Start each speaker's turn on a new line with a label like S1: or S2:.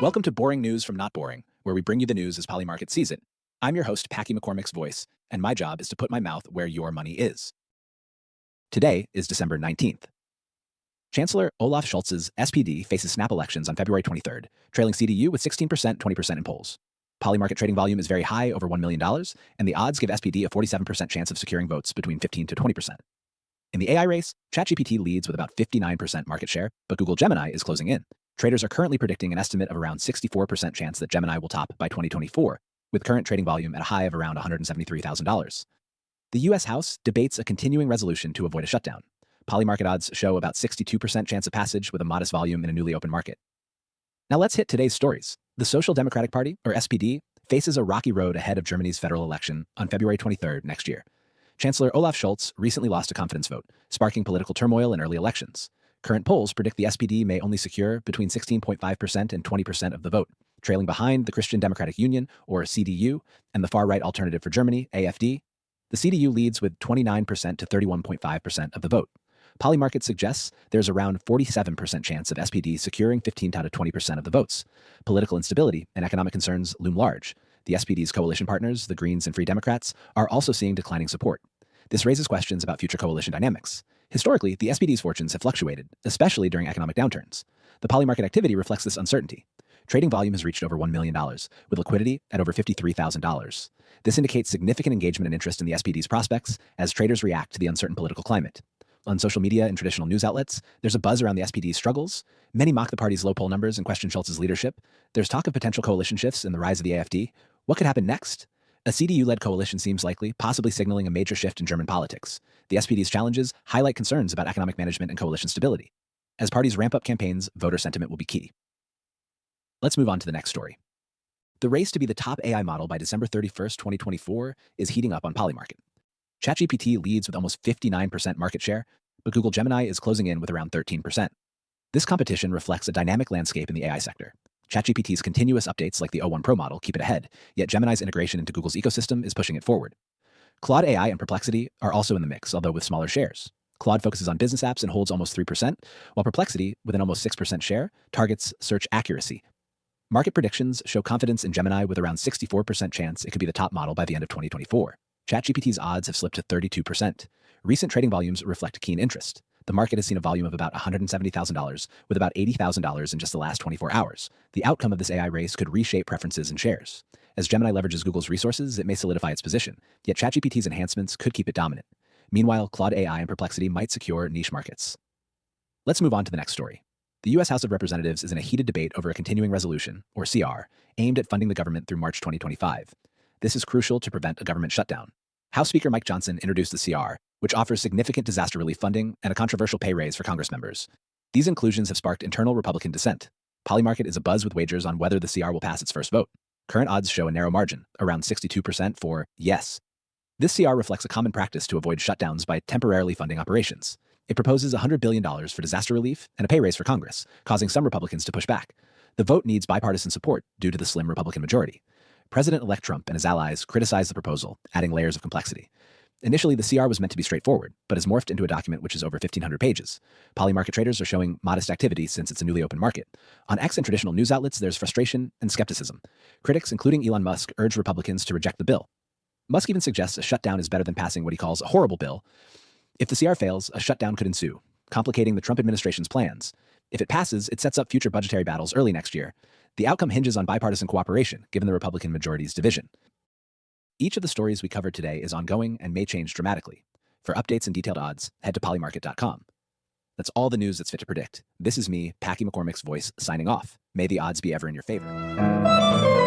S1: Welcome to Boring News from Not Boring, where we bring you the news as Polymarket sees it. I'm your host, Packy McCormick's voice, and my job is to put my mouth where your money is. Today is December 19th. Chancellor Olaf Scholz's SPD faces snap elections on February 23rd, trailing CDU with 16%, 20% in polls. Polymarket trading volume is very high, over $1 million, and the odds give SPD a 47% chance of securing votes between 15 to 20%. In the AI race, ChatGPT leads with about 59% market share, but Google Gemini is closing in. Traders are currently predicting an estimate of around 64% chance that Gemini will top by 2024, with current trading volume at a high of around $173,000. The U.S. House debates a continuing resolution to avoid a shutdown. Polymarket odds show about 62% chance of passage with a modest volume in a newly open market. Now let's hit today's stories. The Social Democratic Party, or SPD, faces a rocky road ahead of Germany's federal election on February 23rd next year. Chancellor Olaf Scholz recently lost a confidence vote, sparking political turmoil in early elections. Current polls predict the SPD may only secure between 16.5% and 20% of the vote, trailing behind the Christian Democratic Union, or CDU, and the far-right Alternative for Germany, AfD. The CDU leads with 29% to 31.5% of the vote. Polymarket suggests there's around 47% chance of SPD securing 15 to 20% of the votes. Political instability and economic concerns loom large. The SPD's coalition partners, the Greens and Free Democrats, are also seeing declining support. This raises questions about future coalition dynamics. Historically, the SPD's fortunes have fluctuated, especially during economic downturns. The polymarket activity reflects this uncertainty. Trading volume has reached over $1 million, with liquidity at over $53,000. This indicates significant engagement and interest in the SPD's prospects as traders react to the uncertain political climate. On social media and traditional news outlets, there's a buzz around the SPD's struggles. Many mock the party's low poll numbers and question Scholz's leadership. There's talk of potential coalition shifts and the rise of the AfD. What could happen next? A CDU-led coalition seems likely, possibly signaling a major shift in German politics. The SPD's challenges highlight concerns about economic management and coalition stability. As parties ramp up campaigns, voter sentiment will be key. Let's move on to the next story. The race to be the top AI model by December 31st, 2024 is heating up on Polymarket. ChatGPT leads with almost 59% market share, but Google Gemini is closing in with around 13%. This competition reflects a dynamic landscape in the AI sector. ChatGPT's continuous updates like the O1 Pro model keep it ahead, yet Gemini's integration into Google's ecosystem is pushing it forward. Claude AI and Perplexity are also in the mix, although with smaller shares. Claude focuses on business apps and holds almost 3%, while Perplexity, with an almost 6% share, targets search accuracy. Market predictions show confidence in Gemini with around 64% chance it could be the top model by the end of 2024. ChatGPT's odds have slipped to 32%. Recent trading volumes reflect keen interest. The market has seen a volume of about $170,000, with about $80,000 in just the last 24 hours. The outcome of this AI race could reshape preferences in shares. As Gemini leverages Google's resources, it may solidify its position, yet ChatGPT's enhancements could keep it dominant. Meanwhile, Claude AI and Perplexity might secure niche markets. Let's move on to the next story. The U.S. House of Representatives is in a heated debate over a continuing resolution, or CR, aimed at funding the government through March 2025. This is crucial to prevent a government shutdown. House Speaker Mike Johnson introduced the CR, which offers significant disaster relief funding and a controversial pay raise for Congress members. These inclusions have sparked internal Republican dissent. Polymarket is abuzz with wagers on whether the CR will pass its first vote. Current odds show a narrow margin, around 62% for yes. This CR reflects a common practice to avoid shutdowns by temporarily funding operations. It proposes $100 billion for disaster relief and a pay raise for Congress, causing some Republicans to push back. The vote needs bipartisan support due to the slim Republican majority. President-elect Trump and his allies criticized the proposal, adding layers of complexity. Initially, the CR was meant to be straightforward, but has morphed into a document which is over 1,500 pages. Polymarket traders are showing modest activity since it's a newly open market. On X and traditional news outlets, there's frustration and skepticism. Critics, including Elon Musk, urge Republicans to reject the bill. Musk even suggests a shutdown is better than passing what he calls a horrible bill. If the CR fails, a shutdown could ensue, complicating the Trump administration's plans. If it passes, it sets up future budgetary battles early next year. The outcome hinges on bipartisan cooperation, given the Republican majority's division. Each of the stories we covered today is ongoing and may change dramatically. For updates and detailed odds, head to polymarket.com. That's all the news that's fit to predict. This is me, Packy McCormick's voice, signing off. May the odds be ever in your favor.